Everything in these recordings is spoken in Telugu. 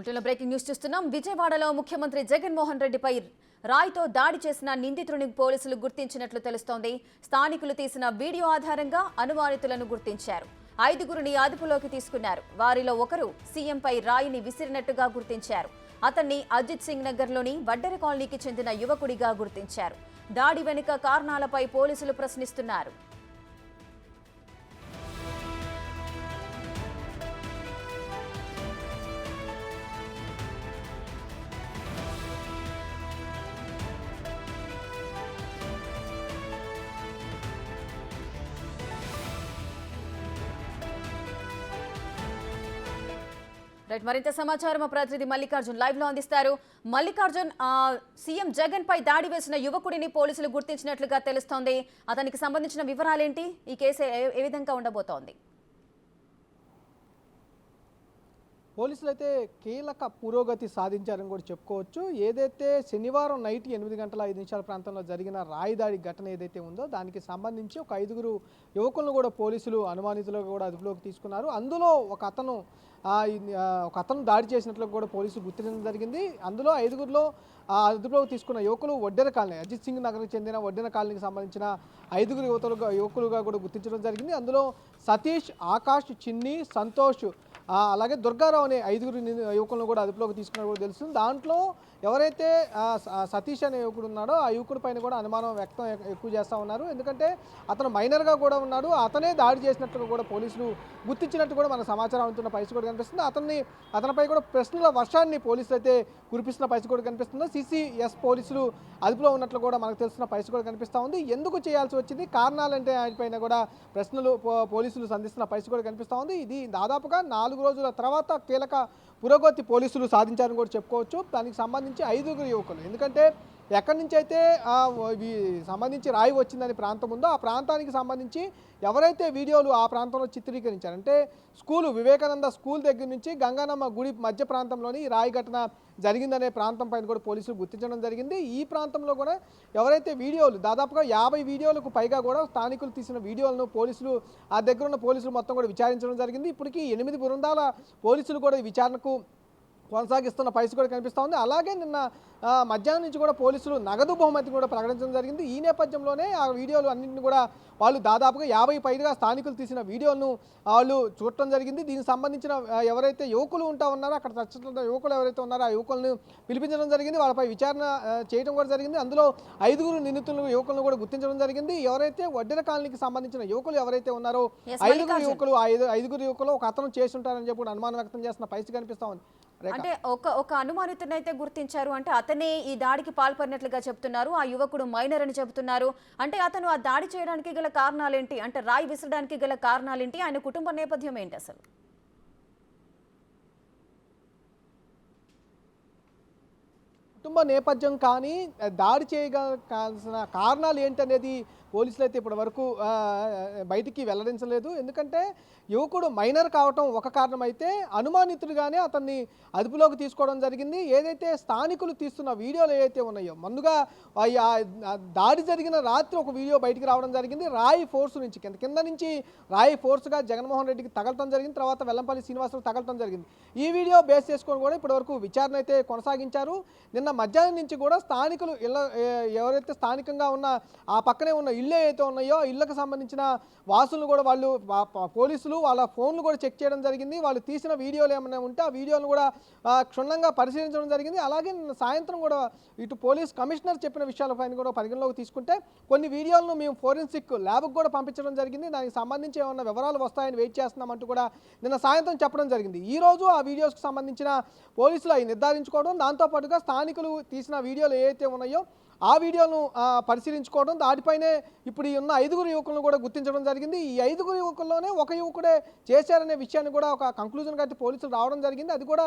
బులెటిన్లో బ్రేకింగ్ న్యూస్ చూస్తున్నాం. విజయవాడలో ముఖ్యమంత్రి జగన్మోహన్ రెడ్డిపై రాయితో దాడి చేసిన నిందితుడిని పోలీసులు గుర్తించినట్లు తెలుస్తోంది. స్థానికులు తీసిన వీడియో ఆధారంగా అనుమానితులను గుర్తించారు. 5గురిని అదుపులోకి తీసుకున్నారు. వారిలో ఒకరు సీఎంపై రాయిని విసిరినట్టుగా గుర్తించారు. అతన్ని అజిత్ సింగ్ నగర్లోని వడ్డెర కాలనీకి చెందిన యువకుడిగా గుర్తించారు. దాడి వెనుక కారణాలపై పోలీసులు ప్రశ్నిస్తున్నారు. మరింత సమాచారం మా ప్రతినిధి మల్లికార్జున్ లైవ్ లో అందిస్తారు. మల్లికార్జున్, సీఎం జగన్ పై దాడి వేసిన యువకుడిని పోలీసులు గుర్తించినట్లుగా తెలుస్తోంది. అతనికి సంబంధించిన వివరాలేంటి? ఈ కేసు ఏ విధంగా ఉండబోతోంది? పోలీసులు అయితే కీలక పురోగతి సాధించారని కూడా చెప్పుకోవచ్చు. ఏదైతే శనివారం నైట్ 8:05 ప్రాంతంలో జరిగిన రాయి దాడి ఘటన ఏదైతే ఉందో దానికి సంబంధించి ఒక 5గురు యువకులను కూడా పోలీసులు అనుమానితులుగా కూడా అదుపులోకి తీసుకున్నారు. అందులో ఒక అతను దాడి చేసినట్లు కూడా పోలీసులు గుర్తించడం జరిగింది. అందులో 5గురిలో అదుపులోకి తీసుకున్న యువకులు వడ్డెర కాలనీ, అజిత్ సింగ్ నగర్కి చెందిన వడ్డెర కాలనీకి సంబంధించిన 5గురు యువకులుగా కూడా గుర్తించడం జరిగింది. అందులో సతీష్, ఆకాష్, చిన్ని, సంతోష్, అలాగే దుర్గారావు అనే 5గురు యువకులను కూడా అదుపులోకి తీసుకున్నట్టు కూడా తెలుస్తుంది. దాంట్లో ఎవరైతే సతీష్ అనే యువకుడు ఉన్నాడో ఆ యువకుడి పైన కూడా అనుమానం ఎక్కువ చేస్తూ ఉన్నారు. ఎందుకంటే అతను మైనర్గా కూడా ఉన్నాడు. అతనే దాడి చేసినట్టుగా కూడా పోలీసులు గుర్తించినట్టు కూడా మనకు సమాచారం అందుతున్న పరిస్థితి కూడా కనిపిస్తుంది. అతనిపై కూడా ప్రశ్నల వర్షాన్ని పోలీసులు అయితే కురిపిస్తున్న పరిస్థితి కూడా కనిపిస్తుంది. సిసిఎస్ పోలీసులు అదుపులో ఉన్నట్లు కూడా మనకు తెలుస్తున్న పరిస్థితి కూడా కనిపిస్తూ ఉంది. ఎందుకు చేయాల్సి వచ్చింది, కారణాలంటే ఆయనపైన కూడా ప్రశ్నలు పోలీసులు సంధిస్తున్న పరిస్థితి కూడా కనిపిస్తూ ఉంది. ఇది దాదాపుగా 4 రోజుల తర్వాత కీలక పురోగతి పోలీసులు సాధించారని కూడా చెప్పుకోవచ్చు. దానికి సంబంధించి 5గురు యువకులు, ఎందుకంటే ఎక్కడి నుంచి అయితే సంబంధించి రాయి వచ్చిందని ప్రాంతం ఉందో ఆ ప్రాంతానికి సంబంధించి ఎవరైతే వీడియోలు ఆ ప్రాంతంలో చిత్రీకరించారు, అంటే వివేకానంద స్కూల్ దగ్గర నుంచి గంగానమ్మ గుడి మధ్య ప్రాంతంలోని రాయి ఘటన జరిగిందనే ప్రాంతం పైన కూడా పోలీసులు గుర్తించడం జరిగింది. ఈ ప్రాంతంలో కూడా ఎవరైతే వీడియోలు దాదాపుగా 50 వీడియోలకు పైగా కూడా స్థానికులు తీసిన వీడియోలను పోలీసులు ఆ దగ్గర ఉన్న పోలీసులు మొత్తం కూడా విచారించడం జరిగింది. ఇప్పటికీ 8 బృందాల పోలీసులు కూడా ఈ విచారణకు కొనసాగిస్తున్న పరిస్థితి కూడా కనిపిస్తూ ఉంది. అలాగే నిన్న మధ్యాహ్నం నుంచి కూడా పోలీసులు నగదు బహుమతి కూడా ప్రకటించడం జరిగింది. ఈ నేపథ్యంలోనే ఆ వీడియోలు అన్నింటిని కూడా వాళ్ళు దాదాపుగా 50 పైగా స్థానికులు తీసిన వీడియోలను వాళ్ళు చూడటం జరిగింది. దీనికి సంబంధించిన ఎవరైతే యువకులు ఉన్నారో అక్కడ చర్చించిన యువకులు ఎవరైతే ఉన్నారో ఆ యువకులను పిలిపించడం జరిగింది. వాళ్ళపై విచారణ చేయడం కూడా జరిగింది. అందులో 5గురు నిందితులను యువకులను కూడా గుర్తించడం జరిగింది. ఎవరైతే వడ్డెర కాలనీకి సంబంధించిన యువకులు ఎవరైతే ఉన్నారో 5గురు యువకులు ఒక అతను చేసి ఉంటారని చెప్పి అనుమానం వ్యక్తం చేస్తున్న పరిస్థితి కనిపిస్తూ ఉంది. అంటే ఒక అనుమానితుని అయితే గుర్తించారు, అంటే అతనే ఈ దాడికి పాల్పడినట్లుగా చెప్తున్నారు. ఆ యువకుడు మైనర్ అని చెబుతున్నారు. అంటే అతను ఆ దాడి చేయడానికి గల కారణాలేంటి, అంటే రాయి విసరడానికి గల కారణాలేంటి, ఆయన కుటుంబ నేపథ్యం ఏంటి అసలు? కుటుంబ నేపథ్యం కానీ దాడి చేయగలసిన కారణాలు ఏంటనేది పోలీసులు అయితే ఇప్పటి వరకు బయటికి వెల్లడించలేదు. ఎందుకంటే యువకుడు మైనర్ కావటం ఒక కారణం అయితే అనుమానితుడిగానే అతన్ని అదుపులోకి తీసుకోవడం జరిగింది. ఏదైతే స్థానికులు తీస్తున్న వీడియోలు ఏవైతే ఉన్నాయో, ముందుగా దాడి జరిగిన రాత్రి ఒక వీడియో బయటికి రావడం జరిగింది. రాయి ఫోర్స్ నుంచి కింద నుంచి రాయి ఫోర్స్గా జగన్మోహన్ రెడ్డికి తగలటం జరిగింది. తర్వాత వెల్లంపల్లి శ్రీనివాసరావు తగలటం జరిగింది. ఈ వీడియో బేస్ చేసుకొని కూడా ఇప్పటివరకు విచారణ అయితే కొనసాగించారు. నిన్న మధ్యాహ్నం నుంచి కూడా స్థానికులు ఎవరైతే స్థానికంగా ఉన్న ఆ పక్కనే ఉన్న ఇళ్ళు ఏవైతే ఉన్నాయో ఇళ్లకు సంబంధించిన వాసులను కూడా వాళ్ళు పోలీసులు వాళ్ళ ఫోన్లు కూడా చెక్ చేయడం జరిగింది. వాళ్ళు తీసిన వీడియోలు ఏమైనా ఉంటే ఆ వీడియోలు కూడా క్షుణ్ణంగా పరిశీలించడం జరిగింది. అలాగే సాయంత్రం కూడా ఇటు పోలీస్ కమిషనర్ చెప్పిన విషయాలపైన కూడా పరిగణలోకి తీసుకుంటే కొన్ని వీడియోలను మేము ఫోరెన్సిక్ ల్యాబ్కి కూడా పంపించడం జరిగింది. దానికి సంబంధించి ఏమన్నా వివరాలు వస్తాయని వెయిట్ చేస్తున్నామంటూ కూడా నిన్న సాయంత్రం చెప్పడం జరిగింది. ఈ రోజు ఆ వీడియోస్కి సంబంధించిన పోలీసులు అవి నిర్ధారించుకోవడం, దాంతోపాటుగా స్థానికులు తీసిన వీడియోలు ఏవైతే ఉన్నాయో ఆ వీడియోను పరిశీలించుకోవడం, దాటిపైనే ఇప్పుడు ఉన్న 5గురు యువకులను కూడా గుర్తించడం జరిగింది. ఈ 5గురు యువకుల్లోనే ఒక యువకుడే చేశారనే విషయాన్ని కూడా ఒక కంక్లూజన్ అయితే పోలీసులు రావడం జరిగింది. అది కూడా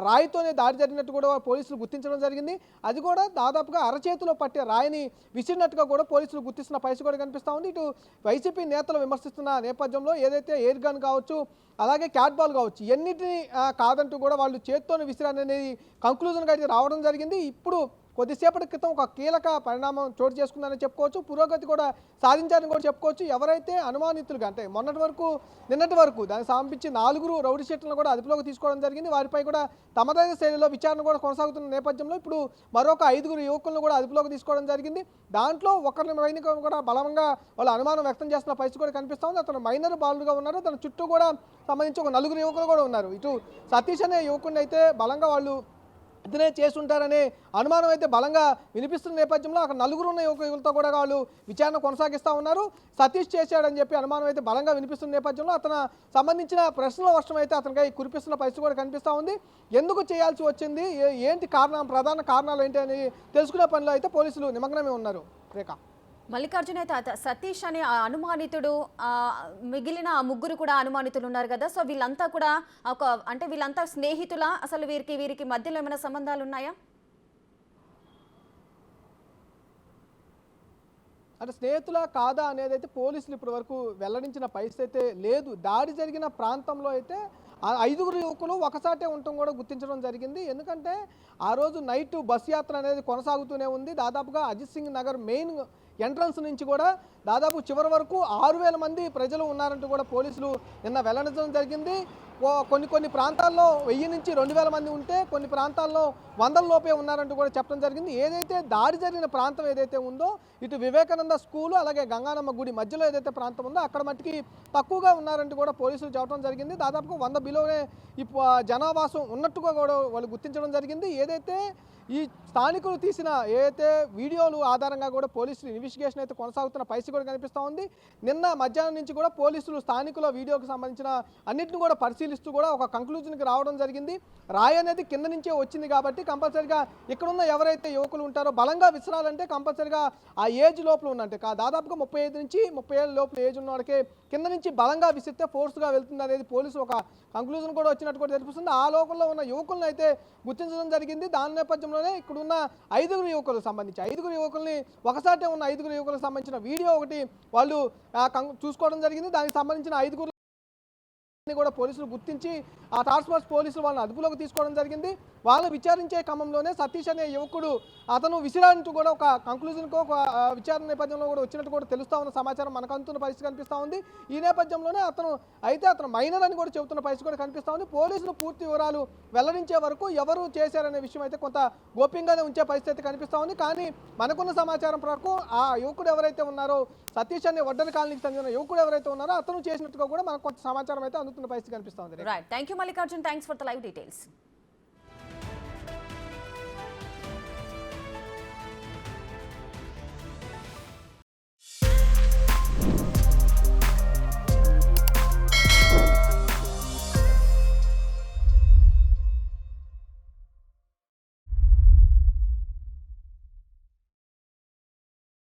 రాయితోనే దాడి జరిగినట్టు కూడా పోలీసులు గుర్తించడం జరిగింది. అది కూడా దాదాపుగా అరచేతిలో పట్టే రాయిని విసిరినట్టుగా కూడా పోలీసులు గుర్తిస్తున్న పరిస్థితి కూడా కనిపిస్తూ ఉంది. ఇటు వైసీపీ నేతలు విమర్శిస్తున్న నేపథ్యంలో ఏదైతే ఎయిర్ గన్ కావచ్చు, అలాగే క్యాట్ బాల్ కావచ్చు, ఎన్నిటిని కాదంటూ కూడా వాళ్ళు చేత్తోనే విసిరారనేది కంక్లూజన్గా అయితే రావడం జరిగింది. ఇప్పుడు కొద్దిసేపటి క్రితం ఒక కీలక పరిణామం చోటు చేసుకుందని చెప్పుకోవచ్చు. పురోగతి కూడా సాధించారని కూడా చెప్పుకోవచ్చు. ఎవరైతే అనుమానితులుగా అంటే నిన్నటి వరకు దానికి సంబంధించి 4 రౌడీ షీట్లను కూడా అదుపులోకి తీసుకోవడం జరిగింది. వారిపై కూడా తమదైన శైలిలో విచారణ కూడా కొనసాగుతున్న నేపథ్యంలో ఇప్పుడు మరొక 5 యువకులను కూడా అదుపులోకి తీసుకోవడం జరిగింది. దాంట్లో ఒకరిని కూడా బలంగా వాళ్ళ అనుమానం వ్యక్తం చేస్తున్న పరిస్థితి కూడా కనిపిస్తూ ఉంది. అతను మైనర్ బాలుడుగా ఉన్నారు. తన చుట్టూ కూడా సంబంధించి ఒక 4 యువకులు కూడా ఉన్నారు. ఇటు సతీష్ అనే యువకుడిని అయితే బలంగా వాళ్ళు ఇతనే చేస్తుంటారనే అనుమానం అయితే బలంగా వినిపిస్తున్న నేపథ్యంలో అక్కడ 4 ఉన్న యువకులతో కూడా వాళ్ళు విచారణ కొనసాగిస్తూ ఉన్నారు. సతీష్ చేశాడని చెప్పి అనుమానం అయితే బలంగా వినిపిస్తున్న నేపథ్యంలో అతను సంబంధించిన ప్రశ్నల వర్షం అయితే అతనికై కురిపిస్తున్న పరిస్థితి కూడా కనిపిస్తూ ఉంది. ఎందుకు చేయాల్సి వచ్చింది, ఏంటి కారణం, ప్రధాన కారణాలు ఏంటి అని తెలుసుకునే పనిలో అయితే పోలీసులు నిమగ్నమే ఉన్నారు. రేఖ మల్లికార్జున అయితే సతీష్ అనే ఆ అనుమానితుడు మిగిలిన ఆ 3 కూడా అనుమానితులు ఉన్నారు కదా, సో వీళ్ళంతా కూడా అంటే వీళ్ళంతా స్నేహితులా, అసలు వీరికి మధ్యలో ఏమైనా సంబంధాలు ఉన్నాయా? అంటే స్నేహితులా కాదా అనేది అయితే పోలీసులు ఇప్పటి వరకు వెల్లడించిన పరిస్థితి అయితే లేదు. దాడి జరిగిన ప్రాంతంలో అయితే 5 యువకులు ఒకసాటే ఉండటం కూడా గుర్తించడం జరిగింది. ఎందుకంటే ఆ రోజు నైట్ బస్ యాత్ర అనేది కొనసాగుతూనే ఉంది. దాదాపుగా అజిత్ సింగ్ నగర్ మెయిన్ ఎంట్రన్స్ నుంచి కూడా దాదాపు చివరి వరకు 6,000 మంది ప్రజలు ఉన్నారంటూ కూడా పోలీసులు నిన్న వెల్లడించడం జరిగింది. కొన్ని ప్రాంతాల్లో 1000 నుంచి 2,000 మంది ఉంటే కొన్ని ప్రాంతాల్లో 100 లోపే ఉన్నారంటూ కూడా చెప్పడం జరిగింది. ఏదైతే దాడి జరిగిన ప్రాంతం ఏదైతే ఉందో ఇటు వివేకానంద స్కూలు అలాగే గంగానమ్మ గుడి మధ్యలో ఏదైతే ప్రాంతం ఉందో అక్కడ మట్టికి తక్కువగా ఉన్నారంటూ కూడా పోలీసులు చెప్పడం జరిగింది. దాదాపుగా 100 బిలోనే ఈ జనావాసం ఉన్నట్టుగా కూడా వాళ్ళు గుర్తించడం జరిగింది. ఏదైతే ఈ స్థానికులు తీసిన ఏదైతే వీడియోలు ఆధారంగా కూడా పోలీసులు ఇన్వెస్టిగేషన్ అయితే కొనసాగుతున్న పరిస్థితి కూడా కనిపిస్తూ ఉంది. నిన్న మధ్యాహ్నం నుంచి కూడా పోలీసులు స్థానికుల వీడియోకి సంబంధించిన అన్నింటిని కూడా పరిశీలిస్తూ కూడా ఒక కంక్లూజన్కి రావడం జరిగింది. రాయి అనేది కింద నుంచే వచ్చింది కాబట్టి కంపల్సరీగా ఇక్కడున్న ఎవరైతే యువకులు ఉంటారో బలంగా విసరాలంటే కంపల్సరీగా ఆ ఏజ్ లోపల ఉన్నట్టే దాదాపుగా 35 నుంచి 37 లోపల ఏజ్ ఉన్న వాళ్ళకి కింద నుంచి బలంగా విసిరితే ఫోర్స్గా వెళ్తుంది అనేది పోలీసులు ఒక కంక్లూజన్ కూడా వచ్చినట్టు కూడా తెలుస్తుంది. ఆ లోపల ఉన్న యువకులను అయితే గుర్తించడం జరిగింది. దాని నేపథ్యంలోనే ఇక్కడున్న 5 యువకులకు సంబంధించి 5 యువకుల్ని ఒకసారి ఉన్న 5 యువకులకు సంబంధించిన వీడియో ఒకటి వాళ్ళు చూసుకోవడం జరిగింది. దానికి సంబంధించిన 5 కూడా పోలీసులు గుర్తించి ఆ టాస్క్ ఫోర్స్ పోలీసులు వాళ్ళని అదుపులోకి తీసుకోవడం జరిగింది. వాళ్ళని విచారించే క్రమంలోనే సతీష్ అనే యువకుడు అతను విసిరాంటూ కూడా ఒక కంక్లూజన్కు ఒక విచారణ నేపథ్యంలో కూడా వచ్చినట్టు కూడా తెలుస్తూ ఉన్న సమాచారం మనకు అందుతున్న పరిస్థితి కనిపిస్తూ ఉంది. ఈ నేపథ్యంలోనే అతను మైనర్ అని కూడా చెబుతున్న పరిస్థితి కూడా కనిపిస్తూ ఉంది. పోలీసులు పూర్తి వివరాలు వెల్లడించే వరకు ఎవరు చేశారనే విషయం అయితే కొంత గోప్యంగానే ఉంచే పరిస్థితి కనిపిస్తూ ఉంది. కానీ మనకున్న సమాచారం ప్రకారం ఆ యువకుడు ఎవరైతే ఉన్నారో సతీష్ అనే వడ్డన కాలనీకి చెందిన యువకుడు ఎవరైతే ఉన్నారో అతను చేసినట్టుగా కూడా మనకు కొంత సమాచారం అయితే అందుతున్న పరిస్థితి కనిపిస్తూ ఉంది. Right, thank you Mallikarjun, thanks for the live details.